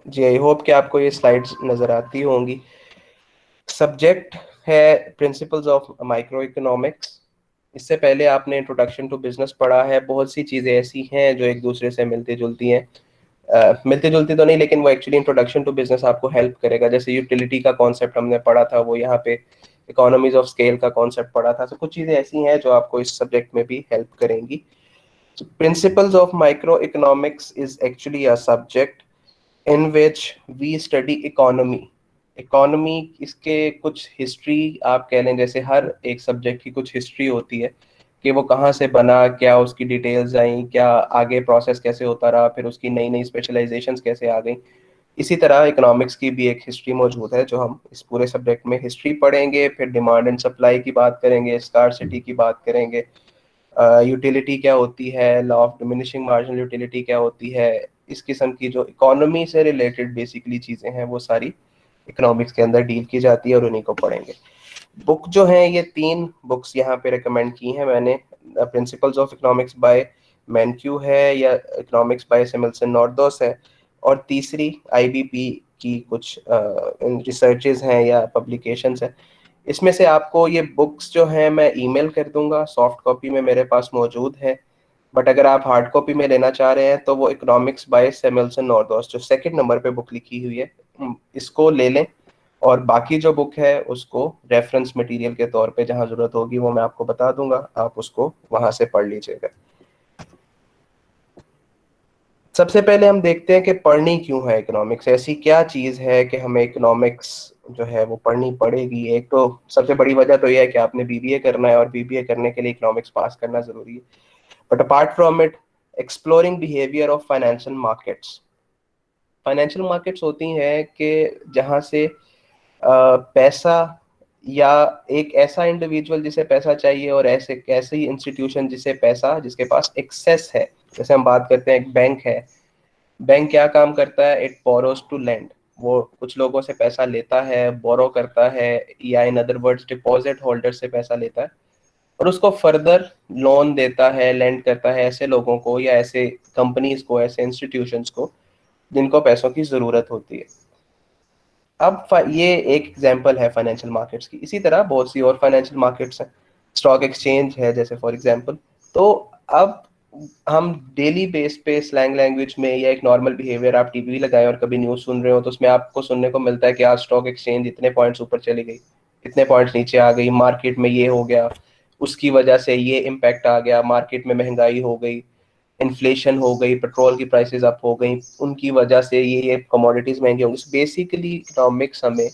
Ji, I hope कि आपको ये स्लाइड्स नज़र आती होंगी। सब्जेक्ट है प्रिंसिपल्स ऑफ माइक्रो इकोनॉमिक्स। इससे पहले आपने इंट्रोडक्शन टू बिजनेस पढ़ा है। बहुत सी चीज़ें ऐसी हैं जो एक दूसरे से मिलती जुलती हैं। मिलती जुलती तो नहीं, लेकिन वो एक्चुअली इंट्रोडक्शन टू बिजनेस आपको हेल्प करेगा। जैसे यूटिलिटी का कॉन्सेप्ट हमने पढ़ा था, वो यहाँ पे इकोनॉमीज ऑफ स्केल का कॉन्सेप्ट पढ़ा था। तो कुछ चीज़ें ऐसी हैं जो आपको इस सब्जेक्ट में भी हेल्प करेंगी। Principles of micro economics is actually a subject in which we study economy। Economy, इसके कुछ हिस्ट्री आप कह लें। जैसे हर एक सब्जेक्ट की कुछ हिस्ट्री होती है कि वो कहाँ से बना, क्या उसकी डिटेल्स आई, क्या आगे प्रोसेस कैसे होता रहा, फिर उसकी नई नई स्पेशलाइजेशंस कैसे आ गई। इसी तरह इकोनॉमिक्स की भी एक हिस्ट्री मौजूद है जो हम इस पूरे सब्जेक्ट में हिस्ट्री पढ़ेंगे। फिर डिमांड एंड सप्लाई की बात करेंगे, स्कार्सिटी की बात करेंगे, यूटिलिटी क्या होती है, law of diminishing marginal utility क्या होती है। इस किस्म की जो इकोनॉमी से रिलेटेड बेसिकली चीज़ें हैं वो सारी इकोनॉमिक्स के अंदर डील की जाती है और उन्हीं को पढ़ेंगे। बुक जो है, ये 3 बुक्स यहाँ पे रिकमेंड की हैं मैंने। प्रिंसिपल्स ऑफ इकोनॉमिक्स बाय मैनक्यू है, या इकोनॉमिक्स बाय सैमुअल्सन नॉर्डोस है, और तीसरी आईबीपी की कुछ रिसर्चेज हैं या पब्लिकेशंस हैं। इसमें से आपको ये बुक्स जो हैं मैं ईमेल कर दूंगा, सॉफ्ट कॉपी में मेरे पास मौजूद है। बट अगर आप हार्ड कॉपी में लेना चाह रहे हैं तो वो इकोनॉमिक्स बाय सैमुअल्सन नॉर्डोस जो सेकंड नंबर पे बुक लिखी हुई है, इसको ले लें। और बाकी जो बुक है उसको रेफरेंस मटेरियल के तौर पे जहां जरूरत होगी वो मैं आपको बता दूंगा, आप उसको वहां से पढ़ लीजिएगा। सबसे पहले हम देखते हैं कि पढ़नी क्यों है इकोनॉमिक्स। ऐसी क्या चीज़ है कि हमें इकोनॉमिक्स जो है वो पढ़नी पड़ेगी। एक तो सबसे बड़ी वजह तो यह है कि आपने बीबीए करना है, और बीबीए करने के लिए इकोनॉमिक्स पास करना ज़रूरी है। But apart from it, exploring behaviour of financial markets होती हैं कि जहाँ से पैसा, या एक ऐसा इंडिविजुअल जिसे पैसा चाहिए और ऐसे ऐसे ही इंस्टीट्यूशन जिसे पैसा, जिसके पास एक्सेस है। जैसे हम बात करते हैं, एक बैंक है। बैंक क्या काम करता है? It borrows to lend. वो कुछ लोगों से पैसा लेता है, बोरो करता है, या in other words deposit holder से पैसा लेता है और उसको फर्दर लोन देता है, लेंड करता है ऐसे लोगों को, या ऐसे कंपनीज को, ऐसे इंस्टीट्यूशंस को जिनको पैसों की जरूरत होती है। अब ये एक एग्जांपल है फाइनेंशियल मार्केट्स की। इसी तरह बहुत सी और फाइनेंशियल मार्केट्स हैं, स्टॉक एक्सचेंज है जैसे फॉर एग्जांपल। तो अब हम डेली बेस पे स्लैंग लैंग्वेज में, या एक नॉर्मल बिहेवियर, आप टीवी लगाएं और कभी न्यूज़ सुन रहे हो तो उसमें आपको सुनने को मिलता है कि आज स्टॉक एक्सचेंज इतने पॉइंट्स ऊपर चली गई, इतने पॉइंट्स नीचे आ गई, मार्केट में ये हो गया, उसकी वजह से ये इम्पैक्ट आ गया, मार्केट में महंगाई हो गई, इन्फ्लेशन हो गई, पेट्रोल की प्राइसेस अप हो गई, उनकी वजह से ये कमोडिटीज महंगी होंगी। बेसिकली इकोनॉमिक्स हमें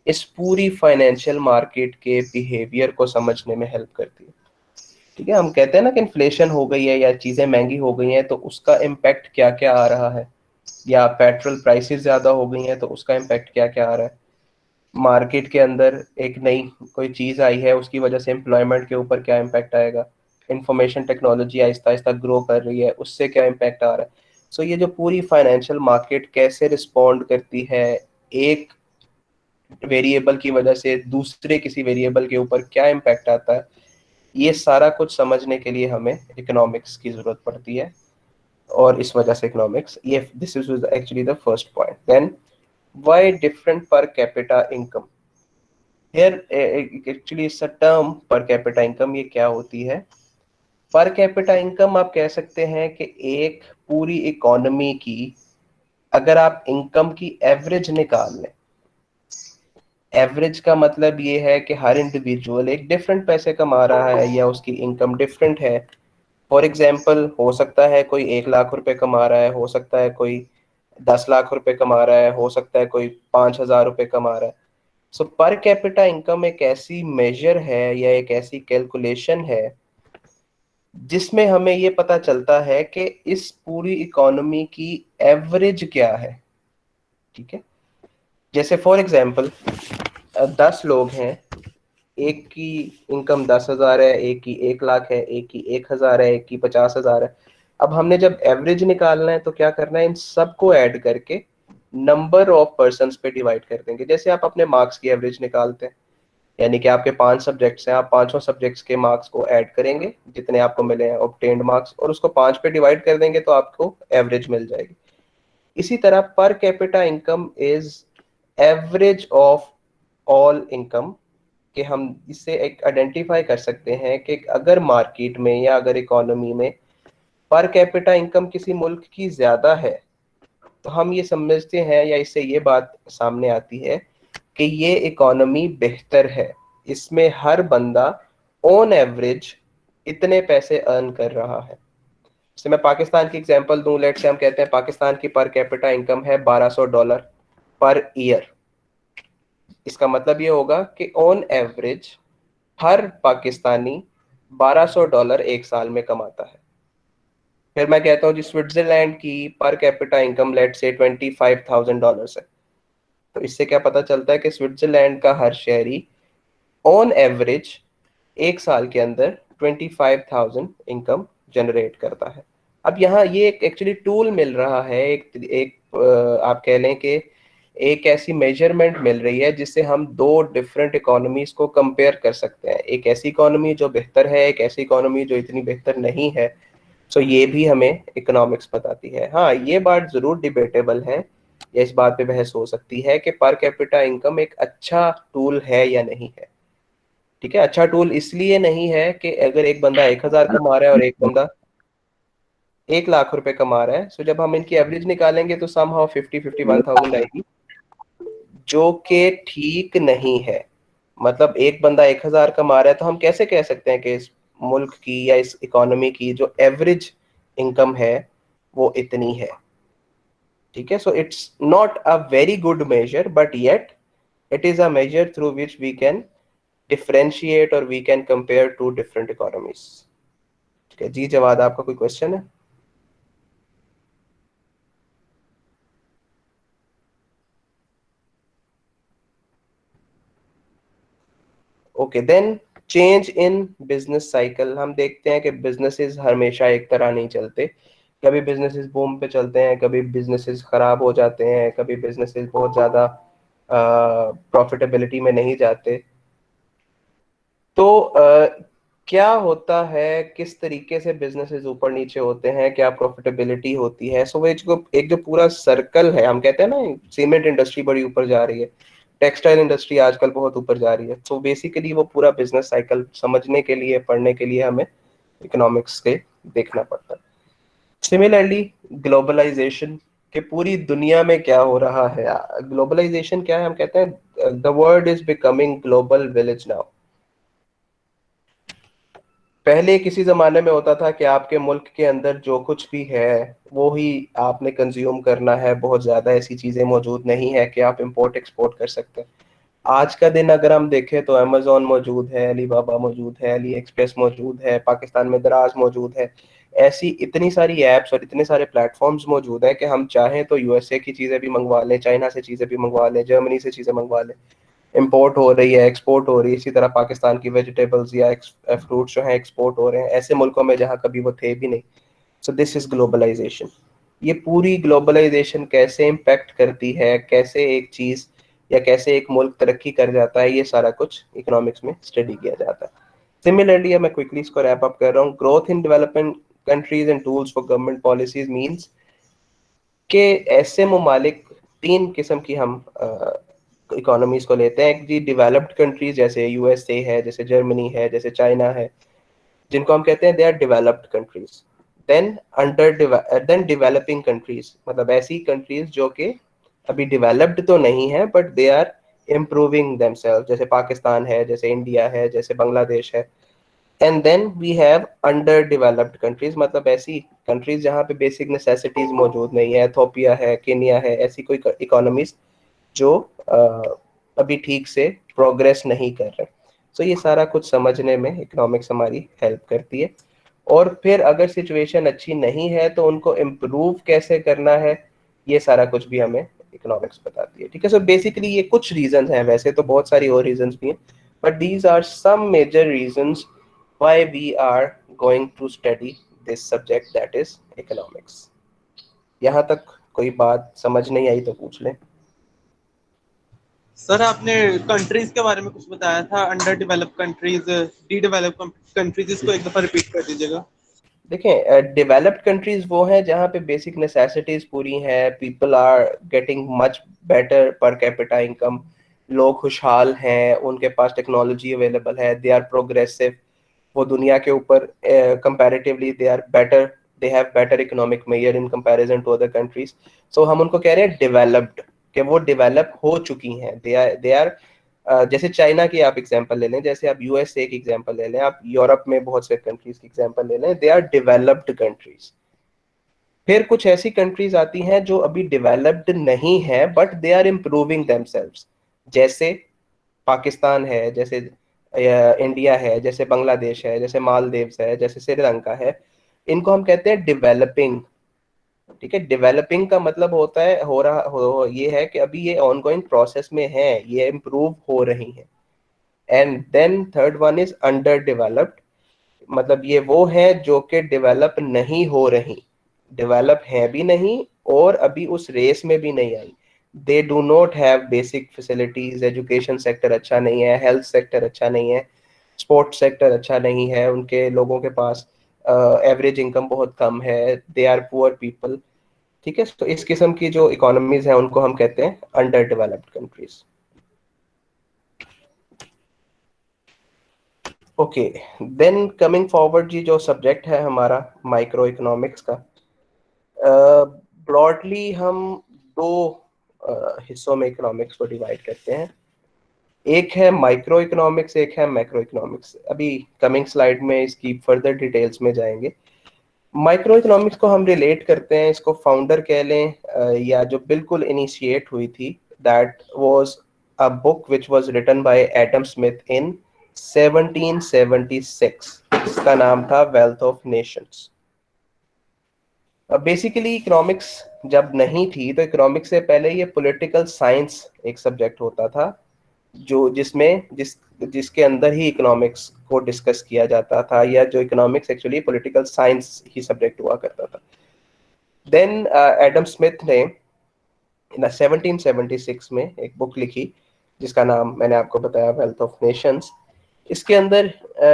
इस पूरी फाइनेंशियल मार्केट के बिहेवियर को समझने में हेल्प करती है। ठीक है, हम कहते हैं ना कि इन्फ्लेशन हो गई है या चीज़ें महंगी हो गई हैं तो उसका इम्पैक्ट क्या क्या आ रहा है, या पेट्रोल प्राइसेस ज़्यादा हो गई हैं तो उसका इम्पैक्ट क्या क्या आ रहा है। मार्केट के अंदर एक नई कोई चीज़ आई है, उसकी वजह से एम्प्लॉयमेंट के ऊपर क्या इम्पैक्ट आएगा। Information technology Aahista Aahista grow कर रही है, उससे क्या इम्पैक्ट आ रहा है। सो ये जो पूरी फाइनेंशियल मार्केट कैसे रिस्पॉन्ड करती है, एक वेरिएबल की वजह से दूसरे किसी वेरिएबल के ऊपर क्या इम्पैक्ट आता है, ये सारा कुछ समझने के लिए हमें इकोनॉमिक्स की जरूरत पड़ती है। और इस वजह से इकोनॉमिक्स, ये this is actually the first point. Then why different per capita income. Here actually it's a term, per capita income. ये क्या होती है? पर कैपिटा इनकम आप कह सकते हैं कि एक पूरी इकोनॉमी की, अगर आप इनकम की एवरेज निकाल लें। एवरेज का मतलब ये है कि हर इंडिविजुअल एक डिफरेंट पैसे कमा रहा है या उसकी इनकम डिफरेंट है। फॉर एग्जाम्पल, हो सकता है कोई 1 लाख रुपए कमा रहा है, हो सकता है कोई 10 लाख रुपए कमा रहा है, हो सकता है कोई 5,000 रुपए कमा रहा है। सो पर कैपिटा इनकम एक ऐसी मेजर है या एक ऐसी कैलकुलेशन है जिसमें हमें ये पता चलता है कि इस पूरी इकोनॉमी की एवरेज क्या है। ठीक है, जैसे फॉर एग्जाम्पल 10 लोग हैं, एक की इनकम 10,000 है, एक की 1 लाख है, एक की 1,000 है, एक की 50,000 है। अब हमने जब एवरेज निकालना है तो क्या करना है, इन सबको ऐड करके नंबर ऑफ पर्सन पे डिवाइड कर देंगे। जैसे आप अपने मार्क्स की एवरेज निकालते हैं, यानी कि आपके 5 सब्जेक्ट्स हैं, आप पांचों सब्जेक्ट्स के मार्क्स को ऐड करेंगे जितने आपको मिले हैं ऑब्टेन्ड मार्क्स, और उसको 5 पे डिवाइड कर देंगे तो आपको एवरेज मिल जाएगी। इसी तरह पर capita income is average of all income, कि हम इससे एक आइडेंटिफाई कर सकते हैं कि अगर मार्केट में या अगर इकोनॉमी में पर कैपिटा इनकम किसी मुल्क की ज्यादा है, तो हम ये समझते हैं या इससे ये बात सामने आती है कि ये इकोनॉमी बेहतर है, इसमें हर बंदा ऑन एवरेज इतने पैसे अर्न कर रहा है। जैसे मैं पाकिस्तान की एग्जांपल दूं, लेट से हम कहते हैं पाकिस्तान की पर कैपिटा इनकम है $1200 पर ईयर। इसका मतलब ये होगा कि ऑन एवरेज हर पाकिस्तानी $1200 एक साल में कमाता है। फिर मैं कहता हूँ जी स्विट्जरलैंड की पर कैपिटा इनकम लेट से $25,000 है, तो इससे क्या पता चलता है कि स्विट्जरलैंड का हर शहरी ऑन एवरेज एक साल के अंदर 25,000 इनकम जनरेट करता है। अब यहाँ ये एक एक्चुअली टूल मिल रहा है, आप कह लें कि एक ऐसी मेजरमेंट मिल रही है जिससे हम दो डिफरेंट इकोनॉमीज को कंपेयर कर सकते हैं, एक ऐसी इकोनॉमी जो बेहतर है, एक ऐसी इकोनॉमी जो इतनी बेहतर नहीं है। सो ये भी हमें इकोनॉमिक्स बताती है। हाँ, ये बात जरूर डिबेटेबल है, या इस बात पे बहस हो सकती है कि पर कैपिटा इनकम एक अच्छा टूल है या नहीं है। ठीक है, अच्छा टूल इसलिए नहीं है कि अगर एक बंदा 1,000 कमा रहा है और एक बंदा 1,00,000 रुपए कमा रहा है, सो जब हम इनकी एवरेज निकालेंगे तो समहाउ 51,000 आएगी, जो कि ठीक नहीं है। मतलब एक बंदा 1,000 कमा रहा है, तो हम कैसे कह सकते हैं कि इस मुल्क की या इस इकोनॉमी की जो एवरेज इनकम है वो इतनी है। ठीक है, so it's not a very good measure, but yet it is a measure through which we can differentiate और we can compare to different economies. ठीक है जी, जवाद आपका कोई क्वेश्चन है? Okay then, change in business cycle. हम देखते हैं कि बिजनेसेस हमेशा एक तरह नहीं चलते, कभी बिजनेसेस बूम पे चलते हैं, कभी बिजनेसेस खराब हो जाते हैं, कभी बिजनेसेस बहुत ज्यादा प्रॉफिटेबिलिटी में नहीं जाते। तो क्या होता है, किस तरीके से बिजनेसेस ऊपर नीचे होते हैं, क्या प्रॉफिटेबिलिटी होती है? सो एक जो पूरा सर्कल है, हम कहते हैं ना सीमेंट इंडस्ट्री बड़ी ऊपर जा रही है, टेक्सटाइल इंडस्ट्री आजकल बहुत ऊपर जा रही है, तो बेसिकली वो पूरा बिजनेस साइकिल समझने के लिए, पढ़ने के लिए हमें इकोनॉमिक्स के देखना पड़ता है। सिमिलरली ग्लोबलाइजेशन, के पूरी दुनिया में क्या हो रहा है। ग्लोबलाइजेशन क्या है? हम कहते हैं the world is becoming global village now. पहले किसी जमाने में होता था कि आपके मुल्क के अंदर जो कुछ भी है वो ही आपने कंज्यूम करना है, बहुत ज्यादा ऐसी चीजें मौजूद नहीं है कि आप इंपोर्ट एक्सपोर्ट कर सकते हैं। आज का दिन अगर हम देखें तो अमेजोन मौजूद है, अलीबाबा मौजूद है, अली एक्सप्रेस मौजूद है, पाकिस्तान में दराज मौजूद है। ऐसी इतनी सारी एप्स और इतने सारे प्लेटफॉर्म्स मौजूद हैं कि हम चाहें तो यूएसए की चीजें भी मंगवा लें, चाइना से चीजें भी मंगवा लें, जर्मनी से चीजें मंगवा लें। इंपोर्ट हो रही है, एक्सपोर्ट हो रही है। इसी तरह पाकिस्तान की वेजिटेबल्स या फ्रूट्स जो हैं एक्सपोर्ट हो रहे हैं ऐसे मुल्कों में जहाँ कभी वो थे भी नहीं। So this is globalization. ये पूरी ग्लोबलाइजेशन कैसे इम्पैक्ट करती है, कैसे एक चीज या कैसे एक मुल्क तरक्की कर जाता है, ये सारा कुछ इकोनॉमिक्स में स्टडी किया जाता है। सिमिलरली, मैं क्विकली इसको रैप अप कर रहा हूँ। Growth in development countries and tools for government policies means कि ऐसे ममालिक, तीन किस्म की हम इकोनॉमीज को लेते हैं। जी डेवलप्ड कंट्रीज जैसे यूएसए है, जैसे जर्मनी है, जैसे चाइना है, जिनको हम कहते हैं they are developed countries. Then developing countries, मतलब ऐसी कंट्रीज जो कि अभी डेवलप्ड तो नहीं है but they are improving themselves, जैसे पाकिस्तान है, जैसे इंडिया है, जैसे बांग्लादेश है। And then we have under developed countries, मतलब ऐसी कंट्रीज जहाँ पे बेसिक नेसेसिटीज मौजूद नहीं है, एथोपिया है, केनिया है, ऐसी कोई इकोनॉमीज जो अभी ठीक से प्रोग्रेस नहीं कर रहे। सो ये सारा कुछ समझने में इकोनॉमिक्स हमारी हेल्प करती है। और फिर अगर सिचुएशन अच्छी नहीं है तो उनको इम्प्रूव कैसे करना है, ये सारा कुछ भी हमें इकोनॉमिक्स बताती है। ठीक है, सो बेसिकली ये कुछ रीजंस हैं, वैसे तो बहुत सारी और रीजंस भी हैं, but these are some major reasons why we are going to study this subject that is economics. यहाँ तक कोई बात समझ नहीं आई तो पूछ लें। सर आपने कंट्रीज के बारे में कुछ बताया था, under develop countries, D develop countries, इसको एक दफा रिपीट कर दीजिएगा। देखें, डेवलप्ड कंट्रीज वो हैं जहाँ पे बेसिक नेसेसिटीज पूरी हैं, people are getting much better per capita income, लोग खुशहाल हैं, उनके पास टेक्नोलॉजी अवेलेबल है, दे आर प्रोग्रेसिव, वो दुनिया के ऊपर comparatively they are better, they have better economic measure in comparison to other countries. So हम उनको कह रहे हैं डेवलप्ड, कि वो डेवलप हो चुकी हैं, दे आर जैसे चाइना की आप एग्जांपल ले लें, जैसे आप यूएसए की एग्जांपल ले लें, आप यूरोप में बहुत से कंट्रीज की एग्जांपल ले लें, दे आर डेवलप्ड कंट्रीज। फिर कुछ ऐसी कंट्रीज आती हैं जो अभी डेवलप्ड नहीं है but they are improving themselves, जैसे पाकिस्तान है, जैसे इंडिया है, जैसे बांग्लादेश है, जैसे मालदीव्स है, जैसे श्रीलंका है। इनको हम कहते हैं डेवलपिंग। ठीक है, डेवलपिंग का मतलब होता है ये है कि अभी ये ऑनगोइंग प्रोसेस में है, ये इम्प्रूव हो रही है। And then third one is underdeveloped, मतलब ये वो है जो कि डेवलप नहीं हो रही, डेवलप है भी नहीं और अभी उस रेस में भी नहीं आई। They do not have basic facilities, education sector अच्छा नहीं है, हेल्थ सेक्टर अच्छा नहीं है, स्पोर्ट्स सेक्टर अच्छा नहीं है, उनके लोगों के पास एवरेज इनकम बहुत कम है, दे आर पुअर पीपल। ठीक है, तो इस किस्म की जो इकोनॉमीज हैं उनको हम कहते हैं under developed countries. Okay, then coming forward जी, जो सब्जेक्ट है हमारा माइक्रो इकोनॉमिक्स का, ब्रॉडली हम दो हिस्सों में इकोनॉमिक्स को डिवाइड करते हैं। एक है माइक्रो इकोनॉमिक्स, एक है मैक्रो इकोनॉमिक्स। अभी कमिंग स्लाइड में इसकी फर्दर डिटेल्स में जाएंगे। माइक्रो इकोनॉमिक्स को हम रिलेट करते हैं, इसको फाउंडर कह लें या जो बिल्कुल इनिशिएट हुई थी, that was a book which was written by Adam Smith in 1776। इसका नाम था Wealth of Nations. Basically economics जब नहीं थी तो इकोनॉमिक्स से पहले ये पॉलिटिकल साइंस एक सब्जेक्ट होता था, जो जिसके अंदर ही इकोनॉमिक्स को डिस्कस किया जाता था, या जो इकोनॉमिक्स एक्चुअली पॉलिटिकल साइंस ही सब्जेक्ट हुआ करता था। देन एडम स्मिथ ने 1776 में एक बुक लिखी जिसका नाम मैंने आपको बताया, वेल्थ ऑफ नेशंस। इसके अंदर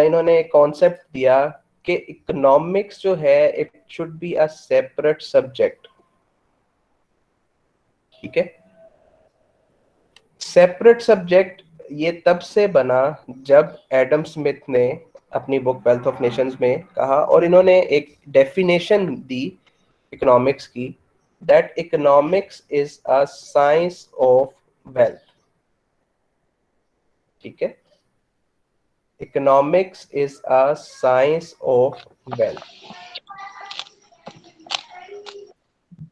इन्होंने कॉन्सेप्ट दिया कि इकोनॉमिक्स जो है it should be a separate subject. ठीक है, सेपरेट सब्जेक्ट ये तब से बना जब एडम स्मिथ ने अपनी बुक वेल्थ ऑफ नेशंस में कहा, और इन्होंने एक डेफिनेशन दी इकोनॉमिक्स की, that economics is a science of wealth. ठीक है, economics is a science of wealth.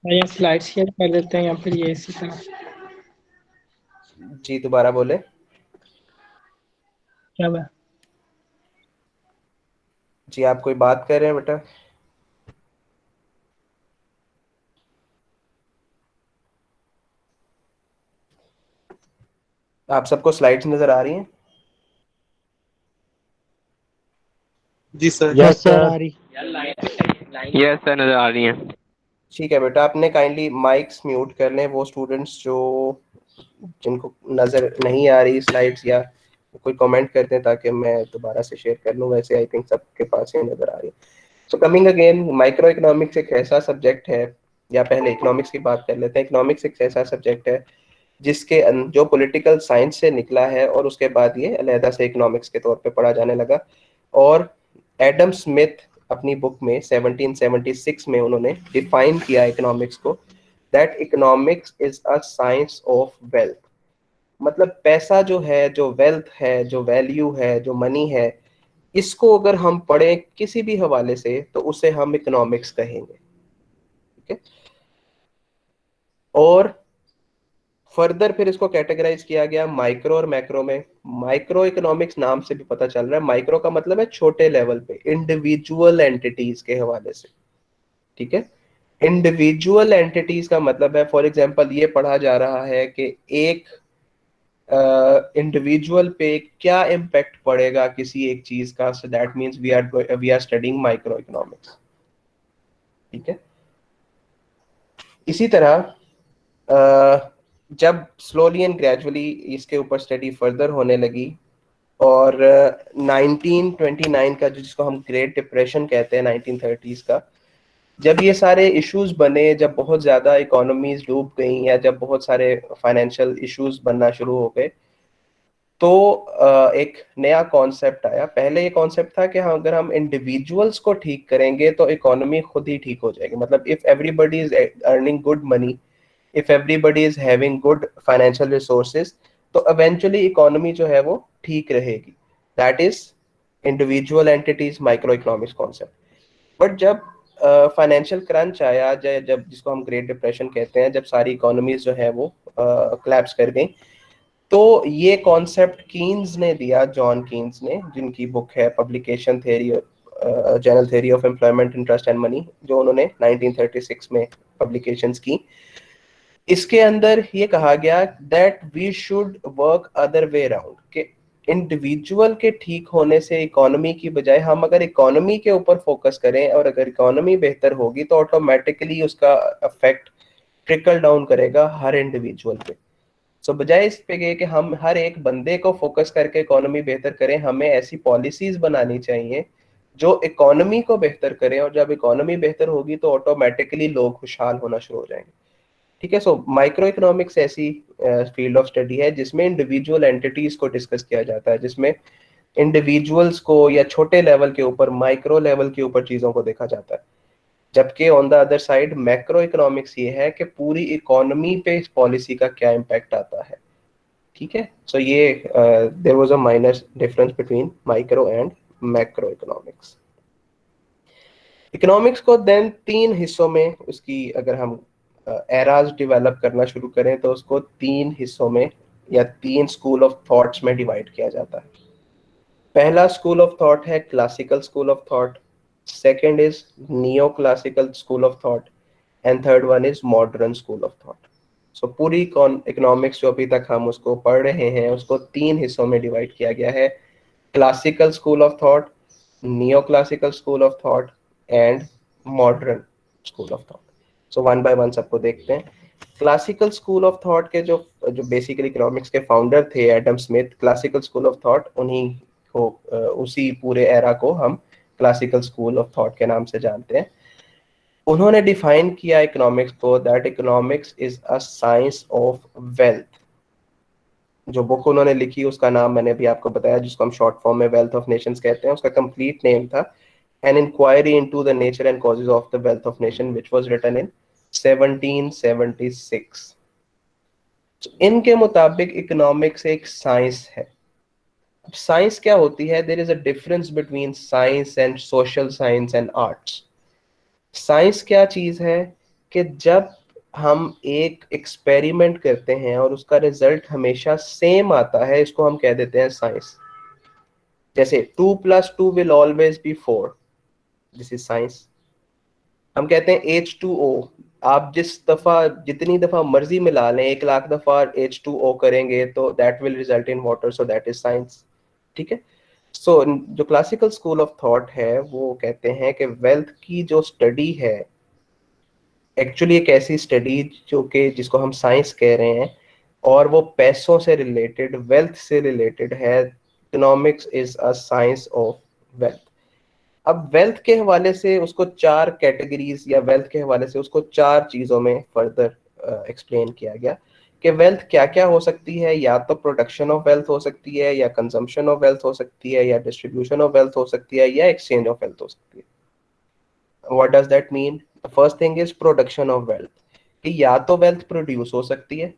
या स्लाइड शेयर कर देते हैं या फिर ये इसी तरह। जी दोबारा बोले। क्या हुआ? जी आप कोई बात कर रहे हैं बेटा? आप सबको स्लाइड्स नजर आ रही हैं? जी सर। यस सर, आ रही। यस सर, नजर आ रही है। ठीक है बेटा, आपने काइंडली माइक्स म्यूट कर लें, वो स्टूडेंट्स जो जिनको नजर नहीं आ रही स्लाइड्स, या कोई कमेंट कर दें ताकि मैं दोबारा से शेयर कर लूँ। वैसे आई थिंक सबके पास ही नजर आ रही है। So coming again, micro economics एक ऐसा सब्जेक्ट है, या पहले इकोनॉमिक्स की बात कर लेते हैं। इकोनॉमिक्स एक ऐसा सब्जेक्ट है जो पॉलिटिकल साइंस से निकला है और उसके बाद ये अलहदा से इकोनॉमिक्स के तौर पे पढ़ा जाने लगा। और एडम स्मिथ अपनी बुक में 1776 में उन्होंने डिफाइन किया इकोनॉमिक्स को, that economics is a science of wealth. मतलब पैसा जो है, जो वेल्थ है, जो वैल्यू है, जो मनी है, इसको अगर हम पढ़ें किसी भी हवाले से तो उसे हम इकोनॉमिक्स कहेंगे। ठीक है, और फर्दर फिर इसको कैटेगराइज किया गया माइक्रो और मैक्रो में। माइक्रो इकोनॉमिक्स नाम से भी पता चल रहा है, माइक्रो का मतलब है छोटे लेवल पे, इंडिविजुअल एंटिटीज के हवाले से। ठीक है, इंडिविजुअल एंटिटीज का मतलब है, फॉर एग्जांपल ये पढ़ा जा रहा है कि एक इंडिविजुअल पे क्या इम्पैक्ट पड़ेगा किसी एक चीज का, so that means we are studying microeconomics. ठीक है, इसी तरह जब स्लोली एंड ग्रेजुअली इसके ऊपर स्टडी फर्दर होने लगी, और 1929 का जिसको हम ग्रेट डिप्रेशन कहते हैं, 1930s का, जब ये सारे इश्यूज बने, जब बहुत ज़्यादा इकोनॉमीज डूब गई या जब बहुत सारे फाइनेंशियल इश्यूज बनना शुरू हो गए, तो एक नया कॉन्सेप्ट आया। पहले ये कॉन्सेप्ट था कि हाँ, अगर हम इंडिविजुअल्स को ठीक करेंगे तो इकोनॉमी खुद ही ठीक हो जाएगी। मतलब if everybody is earning good money, if everybody is having good financial resources, तो eventually economy जो है वो ठीक रहेगी। That is individual entities microeconomics concept। But जब फाइनेंशियल क्रंच आया, जब जिसको हम ग्रेट डिप्रेशन कहते हैं, जब सारी इकोनॉमीज जो है वो collapse कर गई, तो ये कॉन्सेप्ट कीन्स ने दिया, जॉन कीन्स ने, जिनकी बुक है publication theory, general theory of employment, interest and money, जो उन्होंने 1936 में पब्लिकेशंस की। इसके अंदर ये कहा गया that we should work other way around, कि इंडिविजुअल के ठीक होने से इकोनॉमी की बजाय हम अगर इकोनॉमी के ऊपर फोकस करें, और अगर इकोनॉमी बेहतर होगी तो ऑटोमेटिकली उसका इफेक्ट ट्रिकल डाउन करेगा हर इंडिविजुअल पे। सो बजाय इस पे कि हम हर एक बंदे को फोकस करके इकोनॉमी बेहतर करें, हमें ऐसी पॉलिसीज बनानी चाहिए जो इकोनॉमी को बेहतर करें, और जब इकोनॉमी बेहतर होगी तो ऑटोमेटिकली लोग खुशहाल होना शुरू हो जाएंगे। ठीक है। सो माइक्रो इकोनॉमिक्स ऐसी फील्ड ऑफ स्टडी है जिसमें इंडिविजुअल एंटिटीज को डिस्कस किया जाता है, जिसमें इंडिविजुअल्स को या छोटे लेवल के ऊपर, माइक्रो लेवल के ऊपर चीजों को देखा जाता है। जबकि on the other side macro economics ये है कि पूरी इकोनॉमी पे इस पॉलिसी का क्या इम्पैक्ट आता है। ठीक है। सो ये there was a minor difference between micro and macroeconomics. Economics को देन 3 हिस्सों में, उसकी अगर हम एराज डेवलप करना शुरू करें तो उसको 3 हिस्सों में या 3 स्कूल ऑफ थॉट्स में डिवाइड किया जाता है। पहला स्कूल ऑफ थॉट है classical school of thought, second is neo classical school of thought, and third one is modern school of thought. So पूरी इकोनॉमिक्स जो अभी तक हम उसको पढ़ रहे हैं उसको 3 हिस्सों में डिवाइड किया गया है, classical school of thought, neo classical school of thought and modern school of thought. So one by one सबको देखते हैं। क्लासिकल स्कूल ऑफ थॉट के जो जो बेसिकली इकोनॉमिक्स के फाउंडर थे, Adam Smith, classical school of thought, उन्हीं को उसी पूरे एरा को हम क्लासिकल स्कूल ऑफ थॉट के नाम से जानते हैं। उन्होंने डिफाइन किया इकोनॉमिक्स को that economics is a science of wealth. जो बुक उन्होंने लिखी उसका नाम मैंने भी आपको बताया, जिसको हम शॉर्ट फॉर्म में वेल्थ ऑफ नेशंस कहते हैं, उसका कंप्लीट नेम था an inquiry into the nature and causes of the wealth of nation, which was written in 1776। तो इनके मुताबिक इकोनॉमिक्स एक साइंस है। अब साइंस क्या होती है? There is a difference between science and social science and arts. Science क्या चीज है कि जब हम एक एक्सपेरिमेंट करते हैं और उसका रिजल्ट हमेशा सेम आता है, इसको हम कह देते हैं साइंस। जैसे 2 + 2 will always be 4, this is science. हम कहते हैं H2O, आप जितनी दफा मर्जी मिला लें, 1 लाख दफा H2O करेंगे तो that will result in water, so that is science. ठीक है। सो जो क्लासिकल स्कूल ऑफ थॉट है वो कहते हैं कि वेल्थ की जो स्टडी है एक्चुअली एक ऐसी स्टडी जो कि जिसको हम साइंस कह रहे हैं, और वो पैसों से रिलेटेड, वेल्थ से रिलेटेड है। Economics is a science of wealth. अब वेल्थ के हवाले से उसको 4 कैटेगरीज, या वेल्थ के हवाले से उसको 4 चीजों में फर्दर एक्सप्लेन किया गया कि वेल्थ क्या क्या हो सकती है। या तो प्रोडक्शन ऑफ वेल्थ हो सकती है, या कंजम्पशन ऑफ वेल्थ हो सकती है, या डिस्ट्रीब्यूशन ऑफ वेल्थ हो सकती है, या एक्सचेंज ऑफ वेल्थ हो सकती है। What does that mean? The first thing is production of wealth, कि या तो वेल्थ प्रोड्यूस हो सकती है।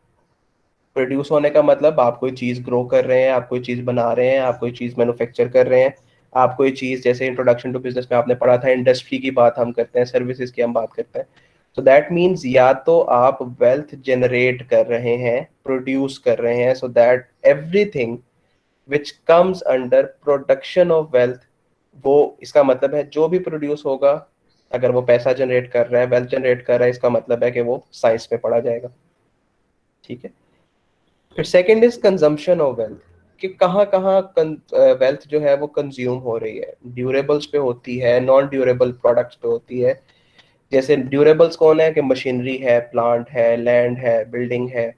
प्रोड्यूस होने का मतलब आप कोई चीज ग्रो कर रहे हैं, आप कोई चीज बना रहे हैं, आप कोई चीज मैन्युफैक्चर कर रहे हैं, आप कोई चीज, जैसे इंट्रोडक्शन टू बिजनेस में आपने पढ़ा था, इंडस्ट्री की बात हम करते हैं, सर्विसेज की हम बात करते हैं। सो दैट मीन्स या तो आप वेल्थ जनरेट कर रहे हैं, प्रोड्यूस कर रहे हैं, so that everything which comes under production of wealth, वो, इसका मतलब है जो भी प्रोड्यूस होगा, अगर वो पैसा जनरेट कर रहा है, वेल्थ जनरेट कर रहा है, इसका मतलब है कि वो साइंस में पढ़ा जाएगा। ठीक है। फिर second is consumption of wealth, कि कहाँ कहाँ वेल्थ जो है वो कंज्यूम हो रही है। ड्यूरेबल्स पे होती है, नॉन ड्यूरेबल प्रोडक्ट्स पे होती है। जैसे ड्यूरेबल्स कौन है? कि मशीनरी है, प्लांट है, लैंड है, बिल्डिंग है।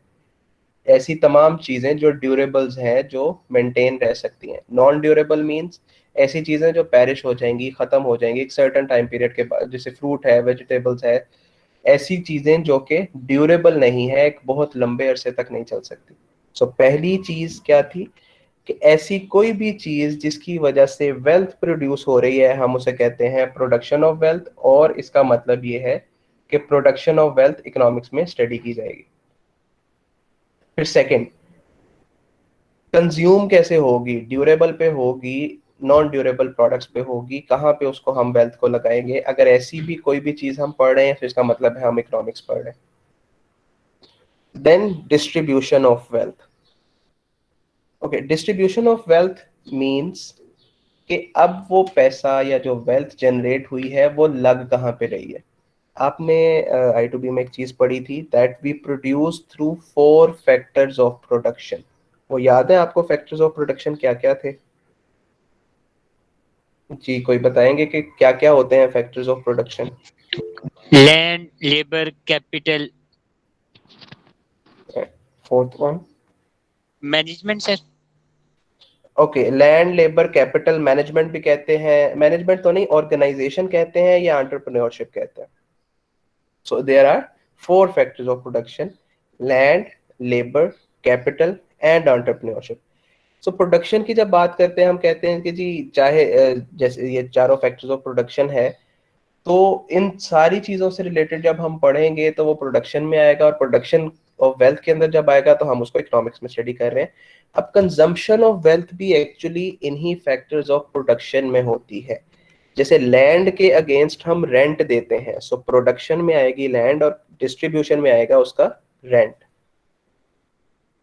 ऐसी तमाम चीजें जो ड्यूरेबल्स हैं, जो मेंटेन रह सकती हैं। नॉन ड्यूरेबल मींस ऐसी चीजें जो पेरिश हो जाएंगी, खत्म हो जाएंगी एक सर्टेन टाइम पीरियड के बाद, जैसे फ्रूट है, वेजिटेबल्स है, ऐसी चीजें जो कि ड्यूरेबल नहीं है, एक बहुत लंबे अरसे तक नहीं चल सकती। सो पहली चीज क्या थी कि ऐसी कोई भी चीज जिसकी वजह से वेल्थ प्रोड्यूस हो रही है, हम उसे कहते हैं प्रोडक्शन ऑफ वेल्थ, और इसका मतलब ये है कि प्रोडक्शन ऑफ वेल्थ इकोनॉमिक्स में स्टडी की जाएगी। फिर सेकंड, कंज्यूम कैसे होगी, ड्यूरेबल पे होगी, नॉन ड्यूरेबल प्रोडक्ट्स पे होगी, कहाँ पे उसको हम वेल्थ को लगाएंगे। अगर ऐसी भी कोई भी चीज हम पढ़ रहे हैं तो इसका मतलब है हम इकोनॉमिक्स पढ़ रहे हैं। Then distribution of wealth. Okay, distribution of wealth means कि अब वो पैसा या जो वेल्थ जनरेट हुई है वो लग कहाँ पे रही है। आपने I2B में एक चीज पढ़ी थी, that we produce through 4 factors of production. वो याद है आपको फैक्टर्स ऑफ प्रोडक्शन क्या क्या थे? जी, कोई बताएंगे कि क्या क्या होते हैं factors of production? Land, labour, capital, fourth one? Management sir. Okay, land, labour, capital, management भी कहते हैं, मैनेजमेंट तो नहीं, ऑर्गेनाइजेशन कहते हैं या एंटरप्रेन्योरशिप कहते हैं। So there are 4 factors of production: land, labour, capital and entrepreneurship. So production की जब बात करते हैं, हम कहते हैं कि जी चाहे जैसे ये चारों फैक्टर्स ऑफ प्रोडक्शन है, तो इन सारी चीजों से रिलेटेड जब हम पढ़ेंगे तो वो प्रोडक्शन में आएगा, और प्रोडक्शन ऑफ वेल्थ के अंदर जब आएगा तो हम उसको इकोनॉमिक्स में स्टडी कर रहे हैं। अब कंजम्पशन ऑफ वेल्थ भी एक्चुअली इन्हीं फैक्टर्स ऑफ प्रोडक्शन में होती है। जैसे लैंड के अगेंस्ट हम रेंट देते हैं, सो प्रोडक्शन में आएगी लैंड और डिस्ट्रीब्यूशन में आएगा उसका रेंट।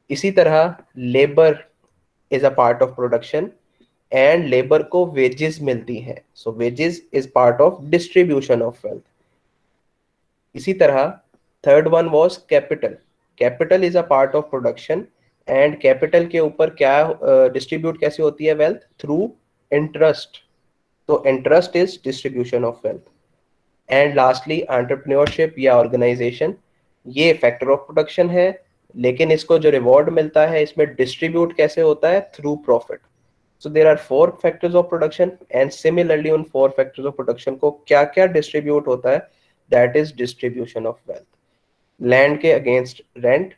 इसी तरह labour is a part of production and labour को वेजेस मिलती हैं, so wages is part of distribution of wealth. इसी तरह third one was capital. Capital is a part of production and capital के ऊपर क्या डिस्ट्रीब्यूट कैसे होती है वेल्थ? थ्रू इंटरेस्ट, तो interest is distribution of wealth. And lastly entrepreneurship या ऑर्गेनाइजेशन, ये फैक्टर ऑफ प्रोडक्शन है, लेकिन इसको जो रिवॉर्ड मिलता है इसमें डिस्ट्रीब्यूट कैसे होता है? Through profit. So there are 4 factors of production and similarly उन 4 factors of production को क्या क्या distribute होता है? That is distribution of wealth. Land के against rent,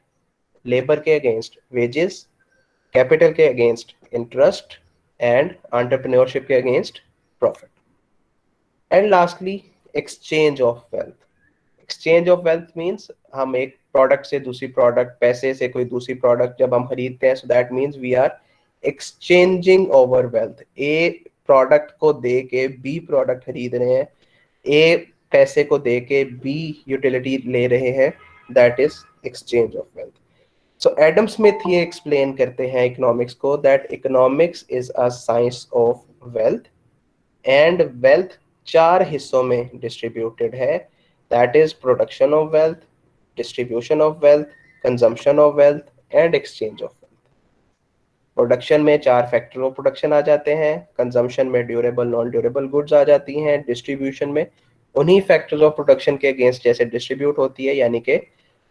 labor के against wages, capital के against interest and entrepreneurship के against profit. And lastly exchange of wealth. Exchange of wealth means हम एक product से दूसरी product, पैसे से कोई दूसरी product जब हम खरीदते हैं, so that means we are exchanging over wealth. A product को दे के बी प्रोडक्ट खरीद रहे हैं, ए पैसे को दे के बी यूटिलिटी ले रहे हैं, that is exchange of wealth. So Adam Smith ये एक्सप्लेन करते हैं इकोनॉमिक्स को, that economics is a science of wealth and wealth 4 हिस्सों में डिस्ट्रीब्यूटेड है, that is production of wealth, distribution of wealth, consumption of wealth and exchange of. Production में 4 factor of production आ जाते हैं, कंजम्पशन में ड्यूरेबल नॉन ड्यूरेबल गुड्स आ जाती हैं, distribution में उन्हीं फैक्टर्स ऑफ प्रोडक्शन के अगेंस्ट जैसे डिस्ट्रीब्यूट होती है, यानी कि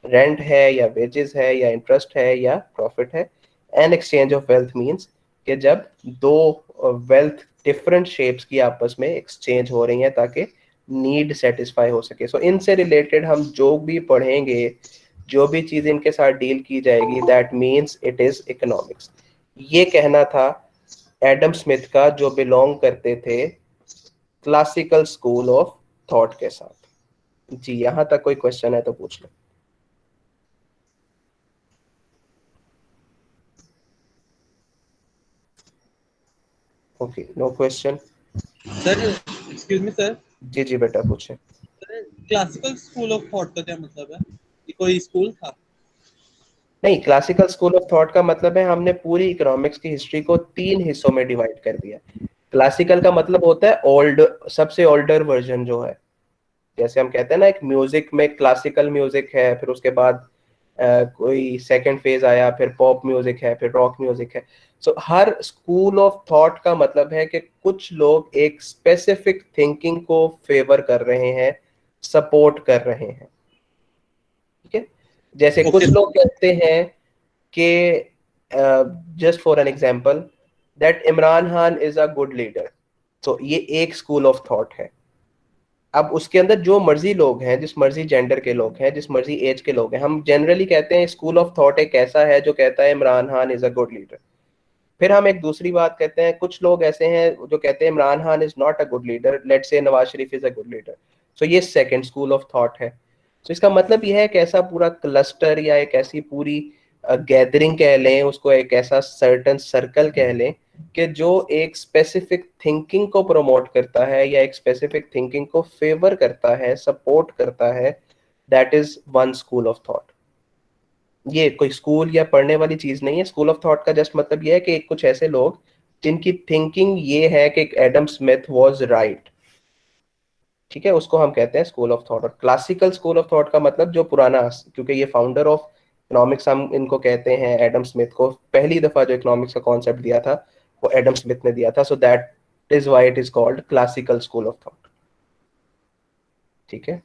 रेंट है या वेजेस है या इंटरेस्ट है या प्रॉफिट है। And exchange of wealth means कि जब दो वेल्थ डिफरेंट शेप्स की आपस में एक्सचेंज हो रही हैं ताकि नीड सेटिस्फाई हो सके। सो इनसे रिलेटेड हम जो भी पढ़ेंगे, जो भी चीज इनके साथ डील की जाएगी, that means it is economics. ये कहना था एडम स्मिथ का, जो बिलोंग करते थे क्लासिकल स्कूल ऑफ थॉट के साथ। जी, यहां तक कोई क्वेश्चन है तो पूछ लो। Okay, no question. Sir excuse me sir. जी जी बेटा पूछे। क्लासिकल स्कूल ऑफ थॉट का क्या मतलब है? ये कोई स्कूल था? नहीं, क्लासिकल स्कूल ऑफ थॉट का मतलब है हमने पूरी इकोनॉमिक्स की हिस्ट्री को 3 हिस्सों में डिवाइड कर दिया। क्लासिकल का मतलब होता है ओल्ड, सबसे ओल्डर वर्जन जो है। जैसे हम कहते हैं ना, एक म्यूजिक में क्लासिकल म्यूजिक है, फिर उसके बाद कोई सेकंड फेज आया, फिर पॉप म्यूजिक है, फिर रॉक म्यूजिक है। सो हर स्कूल ऑफ थॉट का मतलब है कि कुछ लोग एक स्पेसिफिक थिंकिंग को फेवर कर रहे हैं, सपोर्ट कर रहे हैं। ठीक है, जैसे कुछ लोग कहते हैं कि just for an example that Imran Khan is a good leader, तो ये एक स्कूल ऑफ थॉट है। अब उसके अंदर जो मर्जी लोग हैं, जिस मर्जी जेंडर के लोग हैं, जिस मर्जी एज के लोग हैं, हम जनरली कहते हैं स्कूल ऑफ थॉट एक ऐसा है जो कहता है Imran Khan is a good leader. फिर हम एक दूसरी बात कहते हैं, कुछ लोग ऐसे हैं जो कहते हैं Imran Khan is not a good leader, let's say Nawaz Sharif is a good leader, so ये सेकंड स्कूल ऑफ थॉट है। तो इसका मतलब यह है कि ऐसा पूरा क्लस्टर या एक ऐसी पूरी गैदरिंग कह लें उसको, एक ऐसा सर्टन सर्कल कह लें कि जो एक स्पेसिफिक थिंकिंग को प्रमोट करता है या एक स्पेसिफिक थिंकिंग को फेवर करता है, सपोर्ट करता है, that is one school of thought. ये कोई स्कूल या पढ़ने वाली चीज नहीं है। स्कूल ऑफ थॉट का जस्ट मतलब ये है कि कुछ ऐसे लोग जिनकी थिंकिंग ये है कि एडम स्मिथ वाज राइट, ठीक है, उसको हम कहते हैं स्कूल ऑफ थॉट। और क्लासिकल स्कूल ऑफ थॉट का मतलब जो पुराना, क्योंकि ये फाउंडर ऑफ इकोनॉमिक्स हम इनको कहते हैं, एडम स्मिथ को पहली दफा जो इकोनॉमिक्स का कॉन्सेप्ट दिया था वो एडम स्मिथ ने दिया था, so that is why it is called classical school of thought. ठीक है,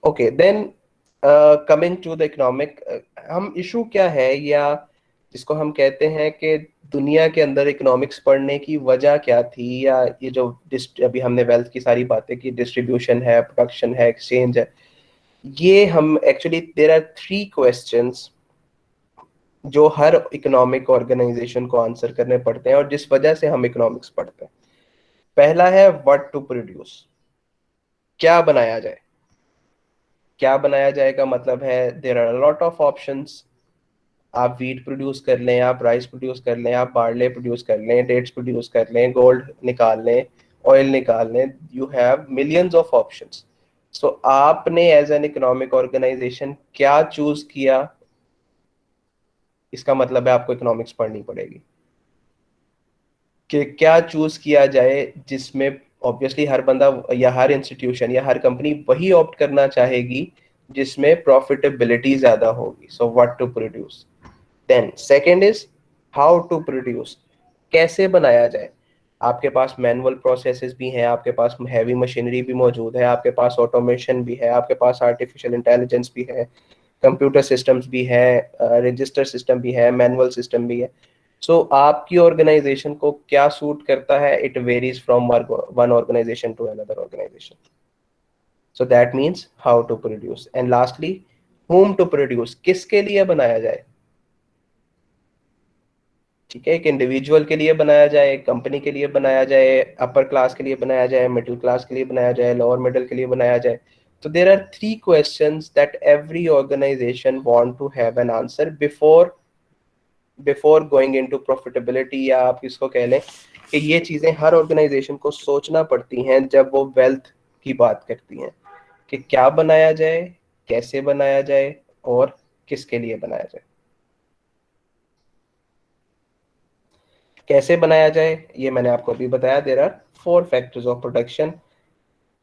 okay then coming to the economic, हम इशू क्या है या जिसको हम कहते हैं कि दुनिया के अंदर इकोनॉमिक्स पढ़ने की वजह क्या थी, या ये जो अभी हमने वेल्थ की सारी बातें की, डिस्ट्रीब्यूशन है, प्रोडक्शन है, एक्सचेंज है, ये हम एक्चुअली देयर आर 3 क्वेश्चंस जो हर इकोनॉमिक ऑर्गेनाइजेशन को आंसर करने पड़ते हैं और जिस वजह से हम इकोनॉमिक्स पढ़ते हैं। पहला है व्हाट टू प्रोड्यूस, क्या बनाया जाए। क्या बनाया जाए का मतलब है there are lot of options. आप वीट प्रोड्यूस कर लें, आप राइस प्रोड्यूस कर लें, आप बार्ले प्रोड्यूस कर लें, डेट्स प्रोड्यूस कर लें, गोल्ड निकाल लें, ऑयल निकाल लें, you have millions of options. So आपने एज एन इकोनॉमिक ऑर्गेनाइजेशन क्या चूज किया, इसका मतलब है आपको इकोनॉमिक्स पढ़नी पड़ेगी कि क्या चूज किया जाए, जिसमें ऑब्वियसली हर बंदा या हर इंस्टीट्यूशन या हर कंपनी वही ऑप्ट करना चाहेगी जिसमें प्रॉफिटेबिलिटी ज्यादा होगी। So what to produce. Then second is how to produce, कैसे बनाया जाए। आपके पास मैनुअल प्रोसेसेस भी हैं, आपके पास हैवी मशीनरी भी मौजूद है, आपके पास ऑटोमेशन भी है, आपके पास आर्टिफिशियल इंटेलिजेंस भी है, कंप्यूटर सिस्टम्स भी है, रजिस्टर सिस्टम भी है, मैनुअल सिस्टम भी है। सो आपकी ऑर्गेनाइजेशन को क्या सूट करता है, it varies from one organisation to another organisation. So that means how to produce. And lastly whom to produce, किसके लिए बनाया जाए। ठीक है, एक इंडिविजुअल के लिए बनाया जाए, एक कंपनी के लिए बनाया जाए, अपर क्लास के लिए बनाया जाए, मिडिल क्लास के लिए बनाया जाए, लोअर मिडिल के लिए बनाया जाए। तो there are 3 questions that every organisation want to have an answer before going into profitability, या आप इसको कह लें कि ये चीजें हर ऑर्गेनाइजेशन को सोचना पड़ती हैं जब वो वेल्थ की बात करती हैं, कि क्या बनाया जाए, कैसे बनाया जाए और किसके लिए बनाया जाए। कैसे बनाया जाए ये मैंने आपको अभी बताया। There are 4 factors of production,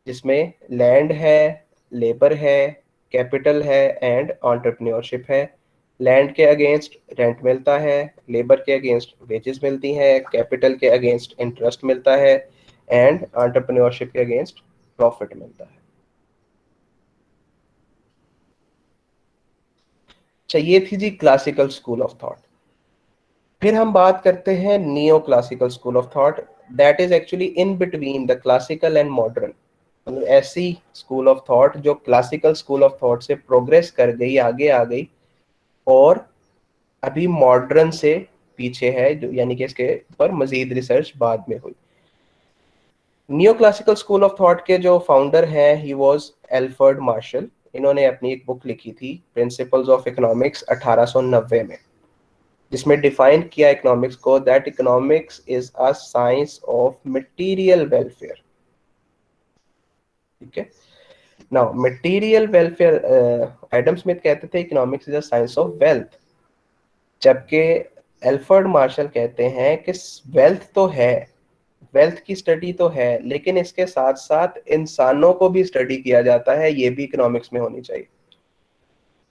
जिसमें लैंड है, लेबर है, कैपिटल है एंड एंटरप्रेन्योरशिप है। लैंड के अगेंस्ट रेंट मिलता है, लेबर के अगेंस्ट वेजेस मिलती हैं, कैपिटल के अगेंस्ट इंटरेस्ट मिलता है एंड एंटरप्रेन्योरशिप के अगेंस्ट प्रॉफिट मिलता है। चाहिए थी जी क्लासिकल स्कूल ऑफ थॉट। फिर हम बात करते हैं neo classical school of thought, that is actually in between the classical and modern. मतलब ऐसी स्कूल ऑफ थॉट जो क्लासिकल स्कूल ऑफ थॉट से प्रोग्रेस कर गई, आगे आ गई और अभी मॉडर्न से पीछे है, जो यानी कि इसके ऊपर मजीद रिसर्च बाद में हुई। Neo classical school of thought के जो फाउंडर हैं, ही वाज एल्फ्रेड मार्शल। इन्होंने अपनी एक बुक लिखी थी प्रिंसिपल्स ऑफ इकोनॉमिक्स 1890 में, जिसमें डिफाइन किया इकोनॉमिक्स को, that economics is a science of material welfare. ठीक है, now material welfare, Adam Smith कहते थे economics is a science of wealth, जबकि एल्फ्रेड मार्शल कहते हैं कि वेल्थ तो है, वेल्थ की स्टडी तो है, लेकिन इसके साथ साथ इंसानों को भी स्टडी किया जाता है, ये भी इकोनॉमिक्स में होनी चाहिए।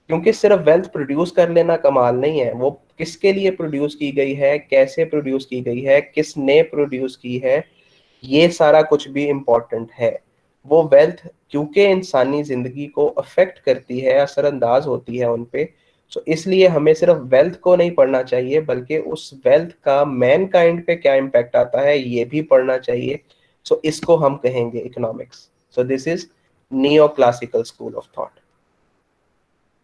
क्योंकि सिर्फ वेल्थ प्रोड्यूस कर लेना कमाल नहीं है, वो किसके लिए प्रोड्यूस की गई है, कैसे प्रोड्यूस की गई है, किसने प्रोड्यूस की है, ये सारा कुछ भी इम्पोर्टेंट है। वो वेल्थ क्योंकि इंसानी जिंदगी को अफेक्ट करती है, असरअंदाज होती है उन पे, सो इसलिए हमें सिर्फ वेल्थ को नहीं पढ़ना चाहिए बल्कि उस वेल्थ का मैन काइंड पे क्या इम्पैक्ट आता है ये भी पढ़ना चाहिए। सो इसको हम कहेंगे economics. So this is neo classical school of thought.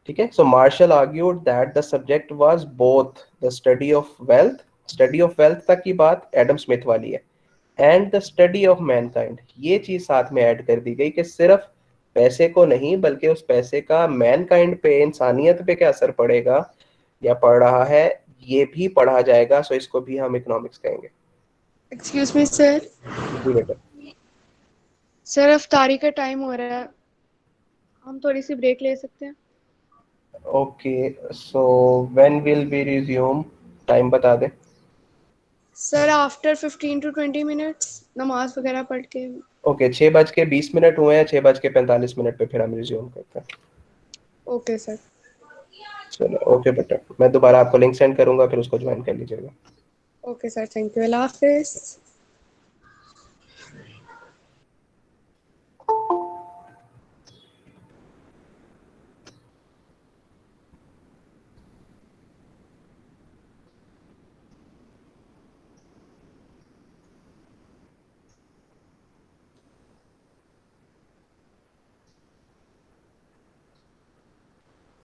ठीक है, so Marshall argued that the subject was both the study of wealth तक की बात एडम स्मिथ वाली है, and the study of mankind, ये चीज साथ में ऐड कर दी गई कि सिर्फ पैसे को नहीं बल्कि उस पैसे का मैनकाइंड पे, इंसानियत पे क्या असर पड़ेगा या पड़ रहा है, ये भी पढ़ा जाएगा। सो इसको भी हम इकोनॉमिक्स कहेंगे। Excuse me sir. जी बेटा। सर अफ्तारी का टाइम हो रहा है, हम थोड़ी सी ब्रेक ले सकते हैं? Okay, so when will be resume, time बता दे। सर आफ्टर 15 to 20 मिनट्स, नमाज वगैरह पढ़ के। ओके, 6:20 हुए हैं, 6:45 पे फिर हम रिज्यूम करते हैं। Okay sir. चलो ओके बेटा, मैं दोबारा आपको लिंक सेंड करूंगा, फिर उसको ज्वाइन कर लीजिएगा। Okay sir, thank you, Allah Hafiz.